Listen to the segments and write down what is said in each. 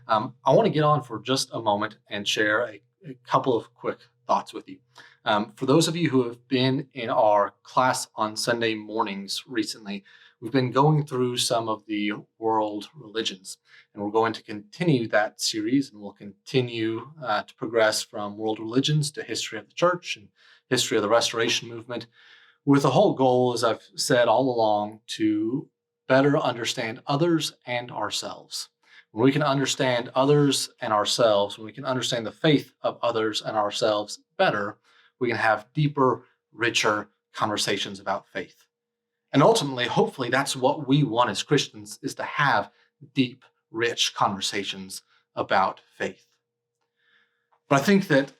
I want to get on for just a moment and share a couple of quick thoughts with you. For those of you who have been in our class on Sunday mornings recently, we've been going through some of the world religions, and we're going to continue that series, and we'll continue to progress from world religions to history of the church and history of the Restoration movement, with the whole goal, as I've said all along, to better understand others and ourselves. When we can understand others and ourselves, when we can understand the faith of others and ourselves better, we can have deeper, richer conversations about faith. And ultimately, hopefully, that's what we want as Christians, is to have deep, rich conversations about faith. But I think that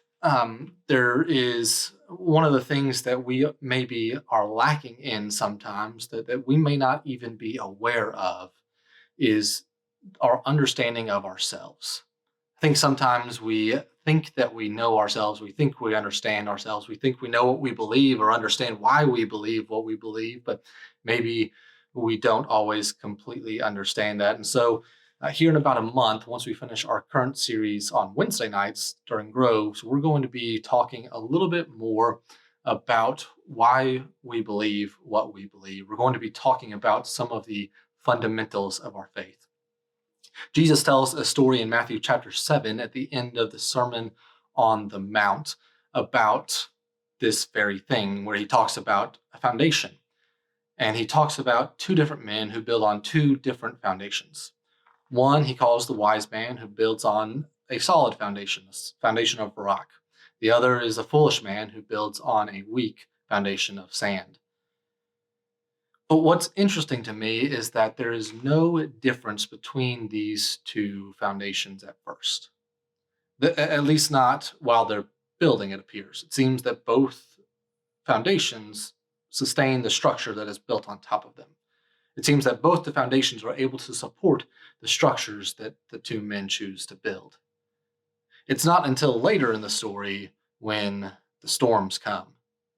there is one of the things that we maybe are lacking in sometimes, that we may not even be aware of, is our understanding of ourselves. I think sometimes we think that we know ourselves, we think we understand ourselves, we think we know what we believe or understand why we believe what we believe, but maybe we don't always completely understand that. And so here in about a month, once we finish our current series on Wednesday nights during Groves, we're going to be talking a little bit more about why we believe what we believe. We're going to be talking about some of the fundamentals of our faith. Jesus tells a story in Matthew chapter 7 at the end of the Sermon on the Mount about this very thing, where he talks about a foundation. And he talks about two different men who build on two different foundations. One he calls the wise man, who builds on a solid foundation, a foundation of rock. The other is a foolish man who builds on a weak foundation of sand. But what's interesting to me is that there is no difference between these two foundations at first. At least not while they're building, it appears. It seems that both foundations sustain the structure that is built on top of them. It seems that both the foundations are able to support the structures that the two men choose to build. It's not until later in the story when the storms come.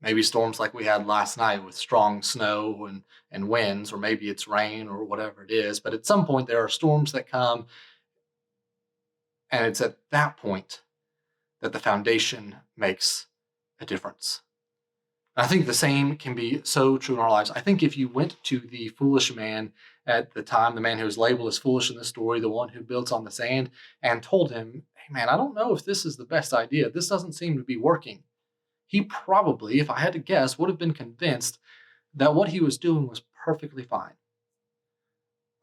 Maybe storms like we had last night with strong snow and winds, or maybe it's rain or whatever it is. But at some point, there are storms that come, and it's at that point that the foundation makes a difference. I think the same can be so true in our lives. I think if you went to the foolish man at the time, the man who is labeled as foolish in the story, the one who builds on the sand, and told him, hey man, I don't know if this is the best idea. This doesn't seem to be working. He probably, if I had to guess, would have been convinced that what he was doing was perfectly fine.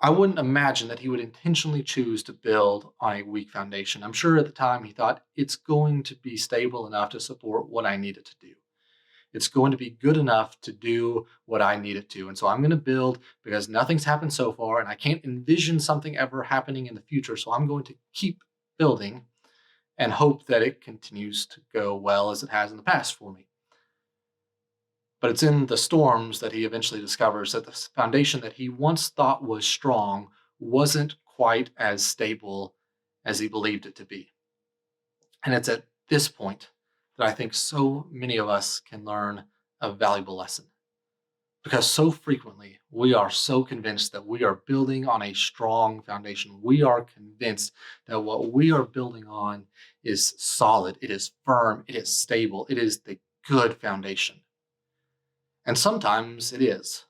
I wouldn't imagine that he would intentionally choose to build on a weak foundation. I'm sure at the time he thought, it's going to be stable enough to support what I need it to do. It's going to be good enough to do what I need it to. And so I'm going to build because nothing's happened so far and I can't envision something ever happening in the future. So I'm going to keep building and hope that it continues to go well as it has in the past for me. But it's in the storms that he eventually discovers that the foundation that he once thought was strong wasn't quite as stable as he believed it to be. And it's at this point that I think so many of us can learn a valuable lesson. Because so frequently we are so convinced that we are building on a strong foundation. We are convinced that what we are building on is solid, it is firm, it is stable, it is the good foundation. And sometimes it is.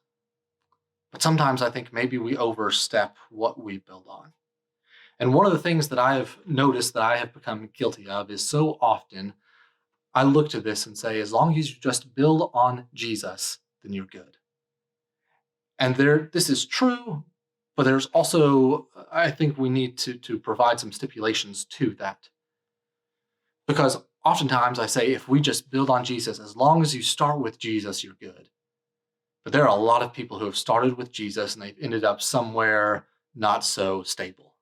But sometimes I think maybe we overstep what we build on. And one of the things that I have noticed that I have become guilty of is so often I look to this and say, as long as you just build on Jesus, then you're good. And this is true, but there's also, I think we need to provide some stipulations to that. Because oftentimes I say, if we just build on Jesus, as long as you start with Jesus, you're good. But there are a lot of people who have started with Jesus and they've ended up somewhere not so stable,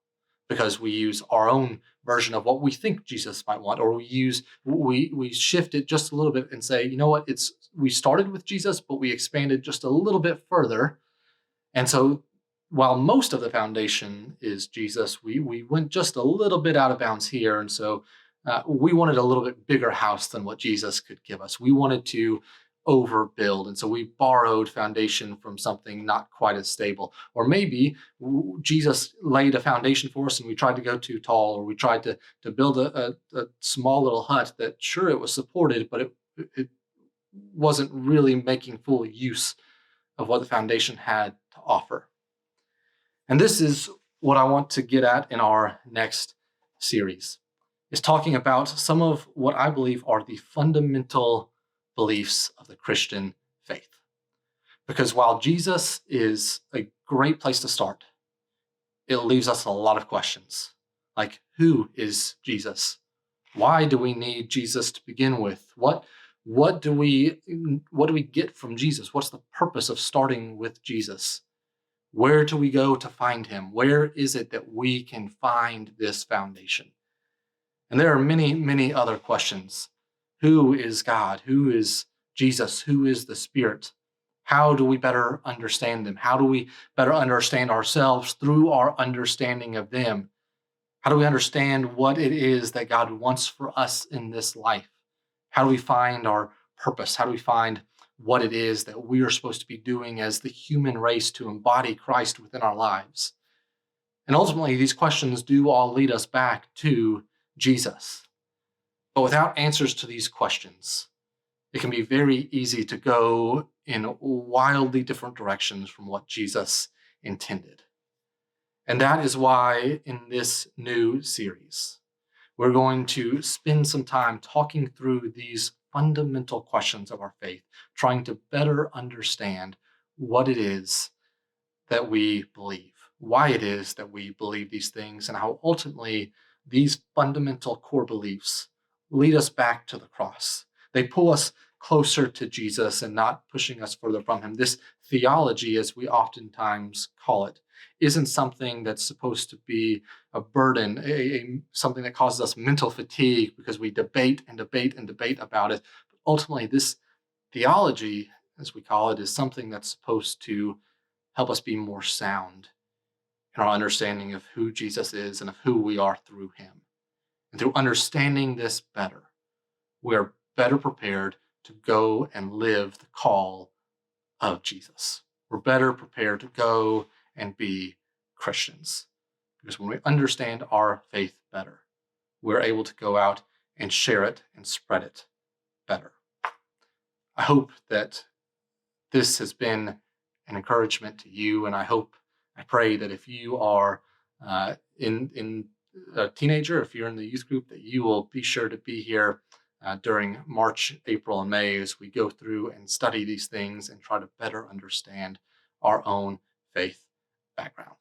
because we use our own version of what we think Jesus might want, or we shift it just a little bit and say, you know what, we started with Jesus, but we expanded just a little bit further. And so while most of the foundation is Jesus, we went just a little bit out of bounds here. And so we wanted a little bit bigger house than what Jesus could give us. We wanted to overbuild. And so we borrowed foundation from something not quite as stable. Or maybe Jesus laid a foundation for us and we tried to go too tall, or we tried to build a small little hut that, sure, it was supported, but it wasn't really making full use of what the foundation had to offer. And this is what I want to get at in our next series, is talking about some of what I believe are the fundamental beliefs of the Christian faith. Because while Jesus is a great place to start, it leaves us a lot of questions. Like, who is Jesus? Why do we need Jesus to begin with? What do we get from Jesus? What's the purpose of starting with Jesus? Where do we go to find him? Where is it that we can find this foundation? And there are many, many other questions. Who is God? Who is Jesus? Who is the Spirit? How do we better understand them? How do we better understand ourselves through our understanding of them? How do we understand what it is that God wants for us in this life? How do we find our purpose? How do we find what it is that we are supposed to be doing as the human race to embody Christ within our lives? And ultimately, these questions do all lead us back to Jesus. But without answers to these questions, it can be very easy to go in wildly different directions from what Jesus intended. And that is why in this new series, we're going to spend some time talking through these fundamental questions of our faith, trying to better understand what it is that we believe, why it is that we believe these things, and how ultimately these fundamental core beliefs lead us back to the cross. They pull us closer to Jesus and not pushing us further from him. This theology, as we oftentimes call it, isn't something that's supposed to be a burden, something that causes us mental fatigue because we debate and debate and debate about it. But ultimately, this theology, as we call it, is something that's supposed to help us be more sound in our understanding of who Jesus is and of who we are through him. And through understanding this better, we are better prepared to go and live the call of Jesus. We're better prepared to go and be Christians. Because when we understand our faith better, we're able to go out and share it and spread it better. I hope that this has been an encouragement to you, and I pray that if you are in a teenager, if you're in the youth group, that you will be sure to be here during March, April, and May as we go through and study these things and try to better understand our own faith background.